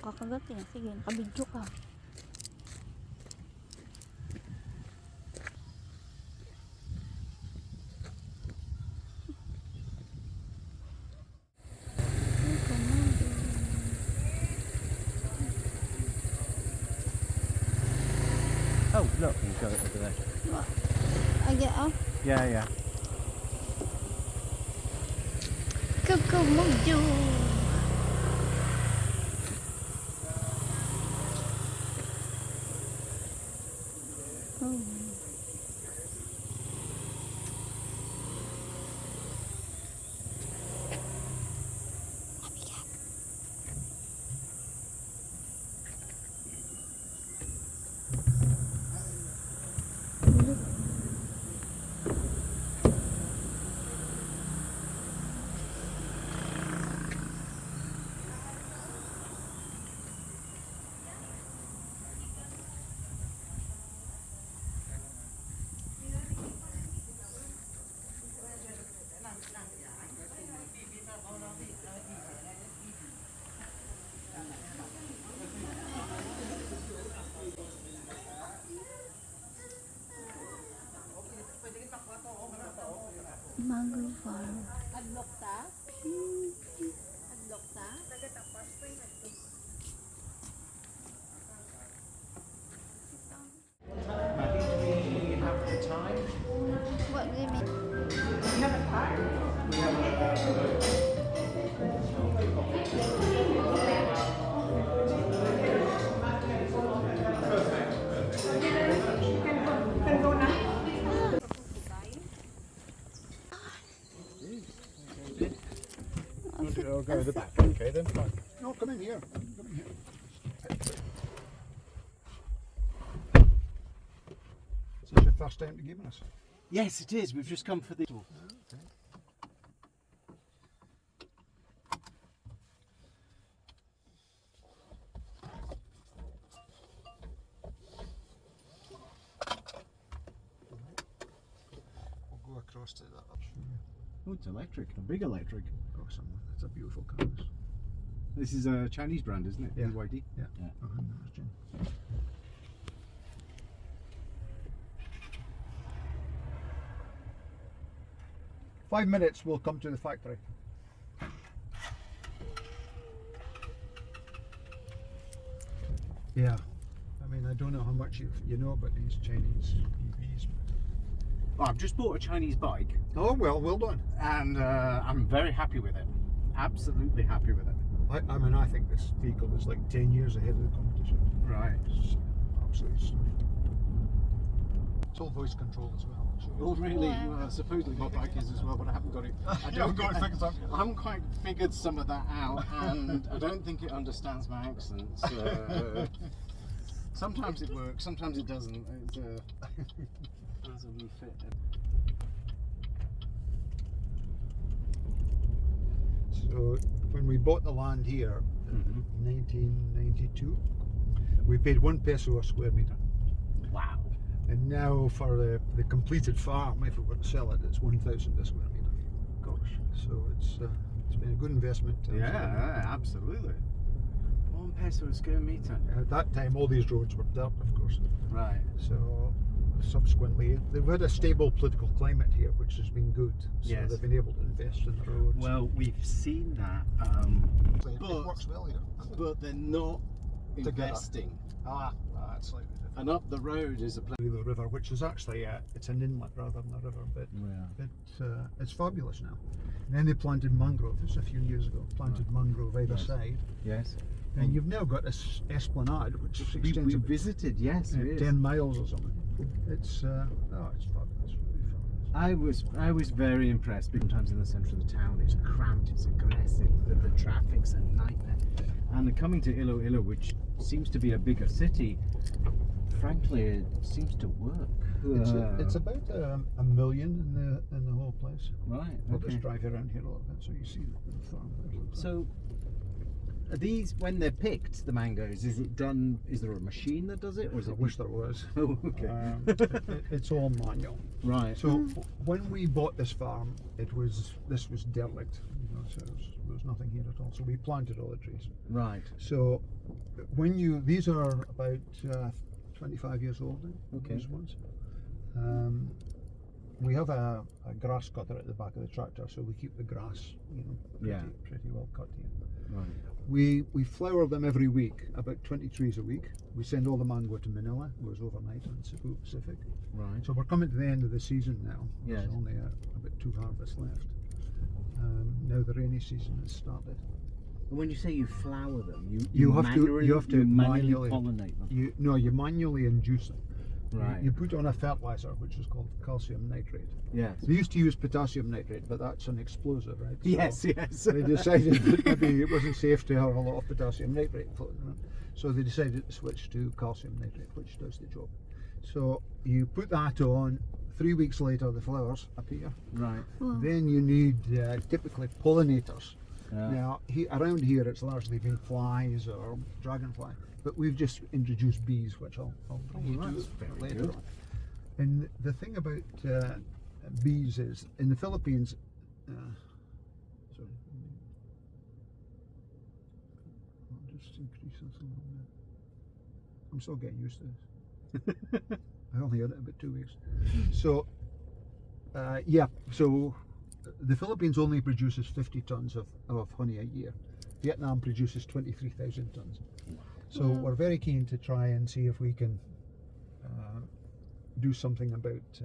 kakagat eh. Sige, nakabidyo ka. Oh, look, you've got it over there. What? I get off? Yeah, yeah. Kokomodo! Oh. Mango farm. Adlok ta? Adlok ta? We have the time. What do you mean? We have a time. We have I'll go to the back. Okay, then. Fine. No, come in here. Come in here. Is this your first time to Guimaras? Yes, it is. We've just come for the. Okay. We'll go across to that. Oh, it's electric. A big electric. Oh, someone. It's a beautiful canvas. This is a Chinese brand, isn't it? Yeah. BYD. Yeah. Yeah. Imagine. 5 minutes, we'll come to the factory. Yeah, I mean, I don't know how much you know about these Chinese EVs. Oh, I've just bought a Chinese bike, Oh, well done. and I'm very happy with it. Absolutely happy with it. I mean, I think this vehicle is like 10 years ahead of the competition. Right. It's absolutely stunning. It's all voice control as well. Oh, really? Yeah. Well, supposedly my bike is as well, but I haven't got it. I haven't got it figured out yet. I haven't quite figured some of that out, and I don't think it understands my accent. So sometimes it works, sometimes it doesn't. It's as a wee fit. So when we bought the land here in 1992, we paid £1 a square metre. Wow. And now for the completed farm, if we were to sell it, it's 1,000 a square metre. Gosh. So it's been a good investment. Yeah, absolutely. £1 a square metre. At that time, all these roads were dirt, of course. Right. So subsequently, they've had a stable political climate here, which has been good. So Yes. they've been able to invest in the roads. Well, we've seen that, it but- works well here. but they're not Together. investing. That's slightly different. And up the road is a place. The river, which is actually it's an inlet rather than a river, but it's fabulous now. And then they planted mangroves a few years ago. Planted mangrove either Yes. side, Yes. and you've now got this esplanade, which extends We about visited, yes, it is. 10 miles or something. It's fabulous, really fabulous. I was very impressed because sometimes in the centre of the town it's cramped, it's aggressive, the traffic's a nightmare. And coming to Iloilo, which seems to be a bigger city, frankly, it seems to work. It's about a million in the whole place. Right. We'll Okay. just drive around here a little bit so you see the farm. So, Are these, when they're picked, the mangoes, is it done, is there a machine that does it, or is I it? wish there was. Oh, okay. It's all manual. Right. So when we bought this farm, this was derelict. You know, so there was nothing here at all. So we planted all the trees. Right. So these are about 25 years old now. Okay. These ones. We have a grass cutter at the back of the tractor, so we keep the grass, pretty well cut here. Right. We flower them every week, about 20 trees a week. We send all the mango to Manila, goes overnight on Cebu Pacific. Right. So we're coming to the end of the season now. Yes. There's only about 2 harvests left. Now the rainy season has started. And when you say you flower them, You have to manually pollinate them. You manually induce them. Right. You put on a fertilizer which is called calcium nitrate. Yes. They used to use potassium nitrate, but that's an explosive, right? So Yes. they decided that maybe it wasn't safe to have a lot of potassium nitrate floating around. So they decided to switch to calcium nitrate, which does the job. So you put that on, 3 weeks later the flowers appear. Right. Then you need typically pollinators. Yeah. Now, around here it's largely been flies or dragonfly, but we've just introduced bees, which I'll bring you that's to very later good. on. And the thing about bees is, in the Philippines, sorry, I'll just increase this a little bit. I'm still getting used to this. I only had it about 2 weeks. So, so the Philippines only produces 50 tons of honey a year. Vietnam produces 23,000 tons. So we're very keen to try and see if we can do something about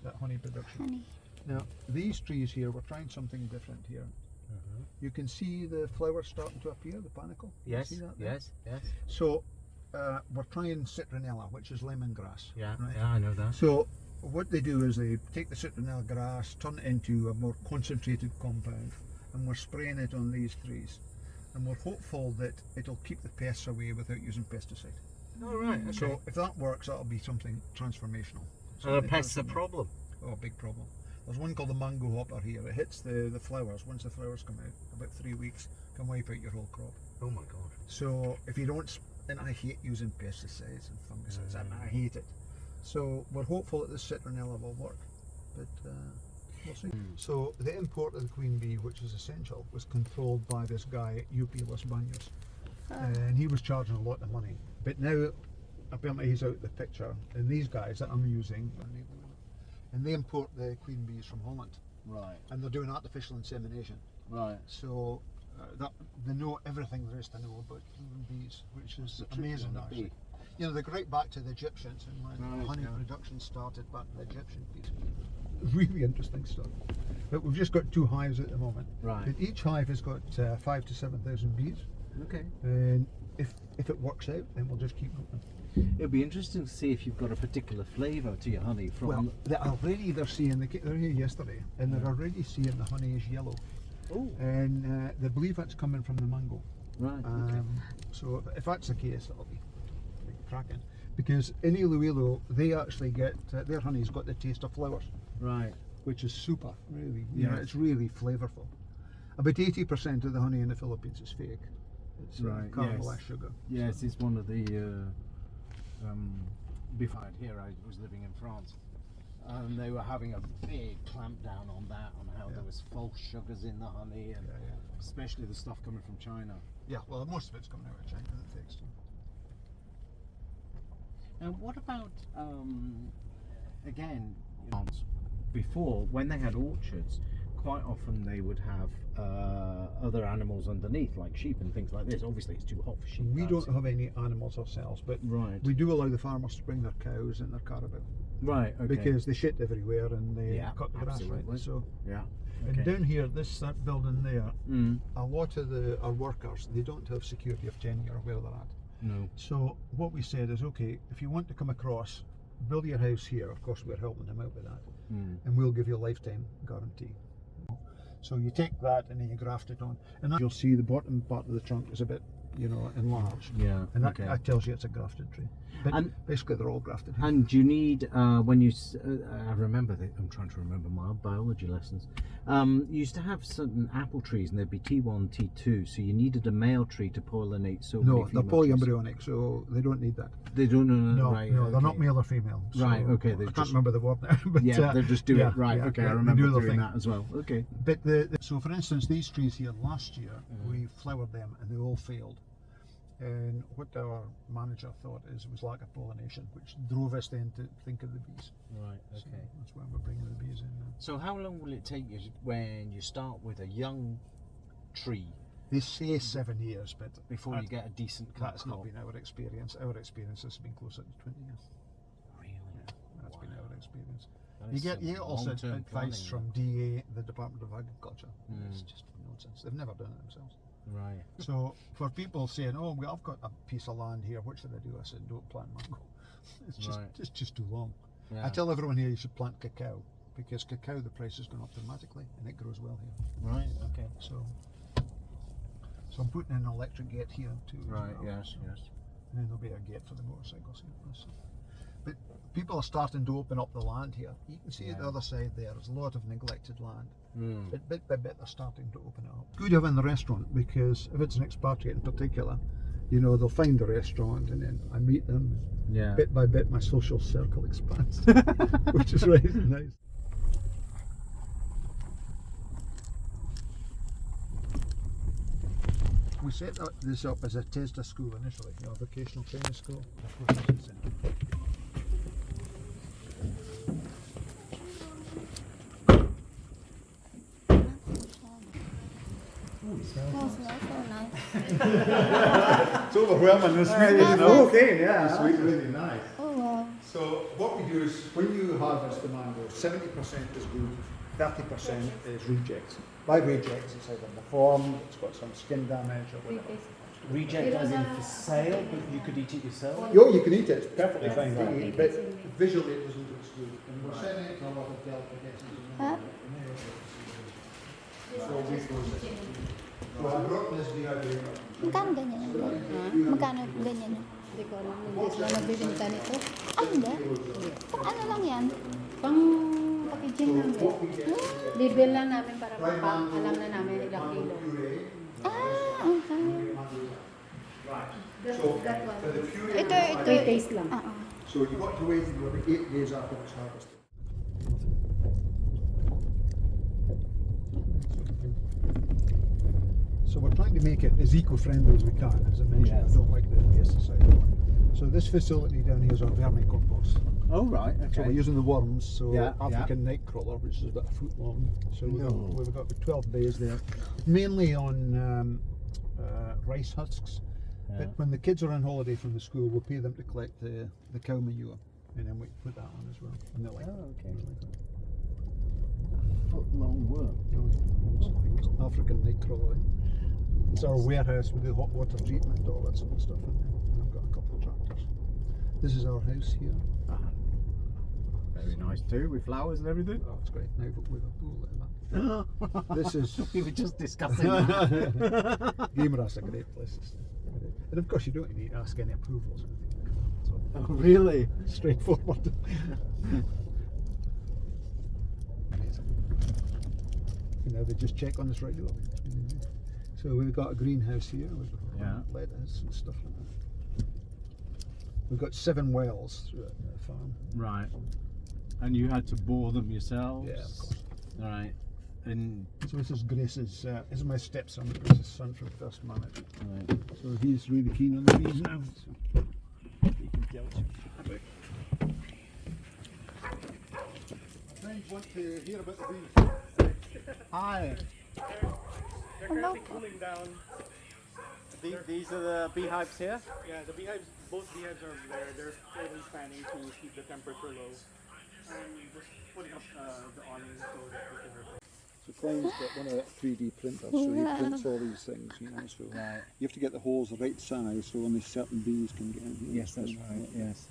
that honey production. Honey. Now, these trees here, we're trying something different here. You can see the flowers starting to appear, the panicle. Yes. See that there? Yes. So we're trying citronella, which is lemongrass. Yeah. Right? Yeah, I know that. So what they do is they take the citronella grass, turn it into a more concentrated compound, and we're spraying it on these trees. And we're hopeful that it'll keep the pests away without using pesticide. Oh, right. Okay. So if that works, that'll be something transformational. So the pests a problem. Oh, big problem. There's one called the mango hopper here. It hits the flowers. Once the flowers come out, about 3 weeks, can wipe out your whole crop. Oh my god. So if you don't, and I hate using pesticides and fungicides, I hate it. So we're hopeful that this citronella will work, but we'll see. So the import of the queen bee, which is essential, was controlled by this guy at UP Los Baños, and he was charging a lot of money. But now, apparently he's out of the picture, and these guys that I'm using, and they import the queen bees from Holland, Right. and they're doing artificial insemination. Right. So that they know everything there is to know about human bees, which is amazing actually. You know, they go right back to the Egyptians, and when honey production started back to the Egyptian bees. Really interesting stuff. But we've just got 2 hives at the moment. Right. And each hive has got 5,000 to 7,000 bees. Okay. And if it works out, then we'll just keep going. It'll be interesting to see if you've got a particular flavour to your honey from. Well, they're seeing they're here yesterday, and they're already seeing the honey is yellow. Oh. And they believe that's coming from the mango. Right. Okay. So if that's the case, that'll be cracking. Because in Iloilo, they actually get their honey's got the taste of flowers, Right. which is super. Really, Yes. it's really flavourful. About 80% of the honey in the Philippines is fake. It's Right, caramelized yes. sugar. Yes, it's one of the. Before I was living in France, and they were having a big clampdown on that, on how there was false sugars in the honey, and especially the stuff coming from China. Yeah, well, most of it's coming out of China. The fake stuff. And what about again? Before, when they had orchards, quite often they would have other animals underneath, like sheep and things like this. Obviously, it's too hot for sheep. We don't have any animals ourselves, but we do allow the farmers to bring their cows and their carabao. Right. Okay. Because they shit everywhere and they cut the grass. Absolutely. Right? So yeah. and down here, that building there, Mm. a lot of our workers, they don't have security of tenure where they're at. No. So what we said is, okay, if you want to come across, build your house here. Of course, we're helping them out with that, and we'll give you a lifetime guarantee. So you take that and then you graft it on, and you'll see the bottom part of the trunk is a bit, enlarged. Yeah. And that tells you it's a grafted tree. But And basically they're all grafted here. And do you need when you? I remember. I'm trying to remember my biology lessons. You used to have certain apple trees, and there'd be T1, T2. So you needed a male tree to pollinate. So No, many they're female trees. polyembryonic, so they don't need that. They don't know. No, Right, no, they're not okay. male or female. So Right, okay, I they can't just- remember the word now. But, Yeah, they just do yeah, it. Right. yeah, Okay, yeah, I they remember do their doing thing. that as well. Okay. But so for instance, these trees here last year, we flowered them and they all failed. And what our manager thought is it was lack of pollination, which drove us then to think of the bees. Right. So that's why we're bringing the bees in now. So how long will it take you when you start with a young tree They say 7 years, but before you get a decent cut that's not crop? been our experience. Our experience has been closer to 20 years. Really? That's been our experience. That You is get some also long-term advice planning, from DA, the Department of Agriculture. It's Mm. just nonsense. They've never done it themselves. Right. So for people saying, "Oh, well, I've got a piece of land here. What should I do?" I said, "Don't plant mango. It's just too long." Yeah. I tell everyone here you should plant cacao because cacao the price has gone up dramatically and it grows well here. Right. Okay. So I'm putting in an electric gate here too. as Right. well. Yes. So- Yes. And then there'll be a gate for the motorcycles here. So. But people are starting to open up the land here. You can see at the Yeah. other side there's a lot of neglected land. Mm. But bit by bit they're starting to open it up. Good having the restaurant because if it's an expatriate in particular, you know, they'll find the restaurant and then I meet them. Yeah. Bit by bit my social circle expands, which is really nice. We set this up as a TESDA school initially, you know, vocational training school. Of course, it's in. Oh, smells so nice. It's overwhelming this week, you know. Okay, yeah. This week really nice. Oh, wow. So what we do is when you harvest the mango, 70% is good, 30% is rejects. By rejects, it's either deformed, it's got some skin damage or whatever. Reject as in for sale, but you could eat it yourself. Yo, you can eat it, it's perfectly fine to eat, but visually it doesn't look good. And we're sending it to a lot of delicatessen. Huh? So we process it. So I brought this dehydrator. Magkano ganyan yun? Magkano ganyan yun? Hindi ko alam, hindi sila nagbibinta nito. Ah, hindi? Pang ano lang yan? Pang packaging namin. Label lang namin para alam na namin ilang kilo. Ah, okay. So for the puree, Ito. Taste lang. Ah, ah. so you got to wait until 8 days after it's harvested. So we're trying to make it as eco-friendly as we can. As I mentioned, Yes. I don't like the pesticide one. So this facility down here is our vermicompost. Oh right. Okay. So we're using the worms, so Yeah, African nightcrawler, which is about a foot long. So No. we've got 12 bays there, mainly on rice husks. Yeah. But when the kids are on holiday from the school, we'll pay them to collect the cow manure, and then we put that on as well. And they like Oh, it. okay. They like it. Foot long worm. African nightcrawler. It's our warehouse with the hot water treatment, all that sort of stuff in there. And I've got a couple of tractors. This is our house here. Very nice too, with flowers and everything. Oh, it's great. Now with a pool like that. This is We were just discussing that. Guimaras, a great place to stay. And of course, you don't need to ask any approvals or anything. So Oh, really? straightforward. Amazing. And now they just check on us regularly. It's really nice. So we've got a greenhouse here with Yeah. lettuce and stuff like that. We've got 7 wells throughout the farm. Right. And you had to bore them yourselves? Yeah, of course. Right. And So this is Grace's, this is my stepson, Grace's son from First Manager. right. So he's really keen on the bees now. So he can tell you. Friends want to hear about the bees. Hi. They're currently cooling down. These are the beehives here? Yeah, the beehives, both beehives are there. They're totally fanning to keep the temperature low. Just putting up the awning so that we can replace. So Klein's got one of the 3D printers, so he prints all these things, you know. So Right. you have to get the holes the right size so only certain bees can get in here. Yes, that's right. Yes.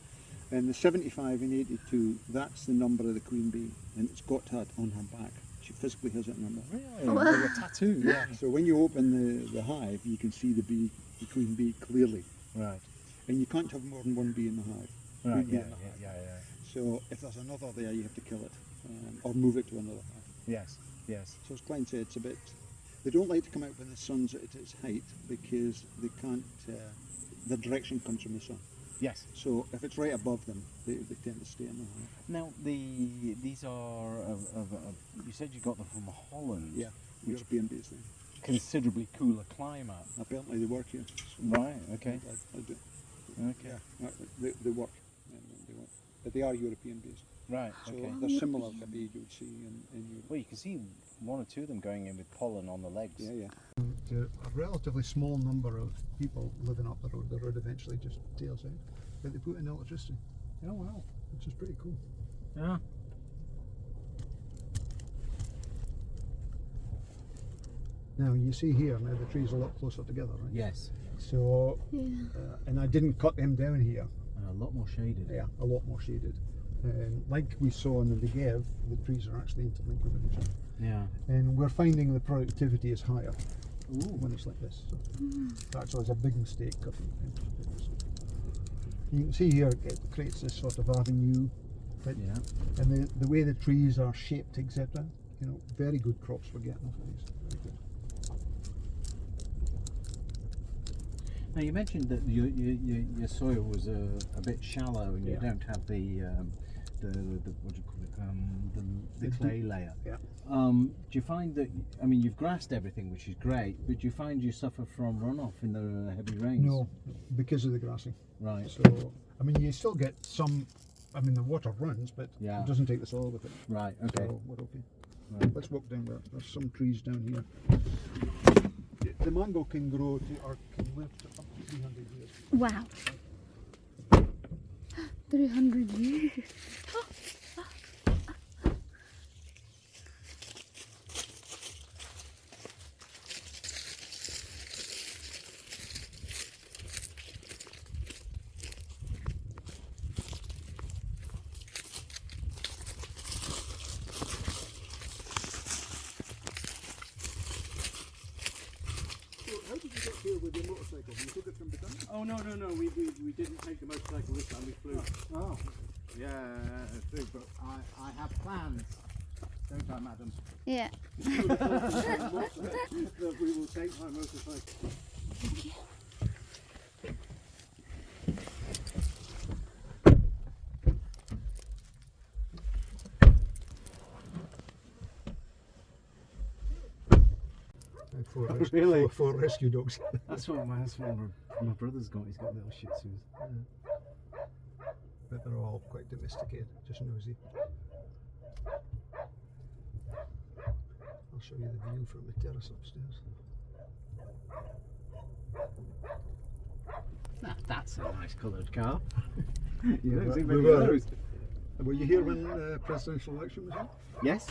And the 75 and 82, that's the number of the queen bee, and it's got that on her back. She physically has that number. Really? Like a tattoo. Yeah. So when you open the hive, you can see the queen bee clearly. Right. and you can't have more than one bee in the hive. Right, We'd be yeah, in the hive. yeah. So if there's another there, you have to kill it or move it to another hive. Yes, yes. So as Klein said, it's a bit. They don't like to come out when the sun's at its height because they can't. The direction comes from the sun. Yes. So if it's right above them, they tend to stay in the hive. Now, these are, you said you got them from Holland. Yeah, European bees. Then. Considerably cooler climate. Apparently they work here. So Right, okay. I do. Okay. Yeah, they work. They work. But they are European bees. Right, So okay. they're similar to bees you would see in Europe. Well, you can see one or two of them going in with pollen on the legs. Yeah, yeah. A relatively small number of people living up the road eventually just tails out. But they put in electricity. Oh, wow. Which is pretty cool. Yeah. Now you see here, now the trees are a lot closer together, right? Yes. So, and I didn't cut them down here. And a lot more shaded. Yeah, a lot more shaded. And like we saw in the Negev, the trees are actually interlinked with each other. Yeah. And we're finding the productivity is higher Ooh. when it's like this. So that's always a big mistake cutting them. You can see here it creates this sort of avenue. But, Yeah. and the way the trees are shaped, etc. You know, very good crops we're getting off of these. Very good. Now you mentioned that your soil was a bit shallow and you Yeah. don't have the what do you call it, the clay layer. Yeah. Do you find that, I mean, you've grassed everything, which is great, but do you find you suffer from runoff in the heavy rains? No, because of the grassing. Right. So, I mean, you still get some. I mean, the water runs, but Yeah. it doesn't take the soil with it. Right. Okay. So we're okay. Right. Let's walk down there. There's some trees down here. The mango can grow to or can live to up to 300 years. Wow. 300 years. So how did you get here with your motorcycle? You took it from Bhutan? Oh no, we didn't take the motorcycle this time. We flew. Oh. Yeah, but I have plans. Don't I, madam? Yeah. That we will take my motorcycle. Really? For rescue dogs. That's what my brother's got. He's got little Shih Tzus. But they're all quite domesticated, just nosy. I'll show you the view from the terrace upstairs. That's a nice coloured car. Yeah, Looks we like maybe were- those. Were you here when the presidential election was on? Yes.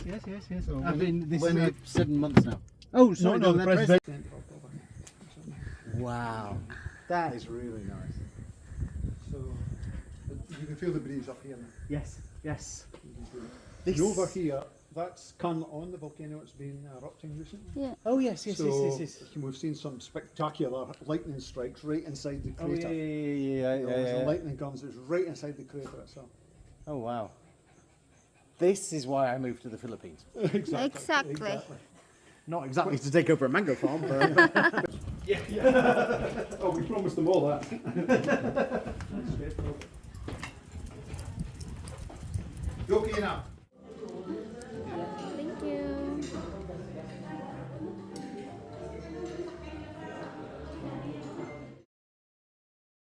So I've been. This when is it- 7 months now. Oh, sorry, No, the president. Wow, that is really nice. So you can feel the breeze up here now. Yes. And over here, that's Kun on the volcano. It's been erupting recently. Yeah. Oh yes. So we've seen some spectacular lightning strikes right inside the Oh crater. yeah. As the lightning comes, it's right inside the crater itself. Oh wow. This is why I moved to the Philippines. Exactly. Not exactly to take over a mango farm, but Oh, we promised them all that. Okay now.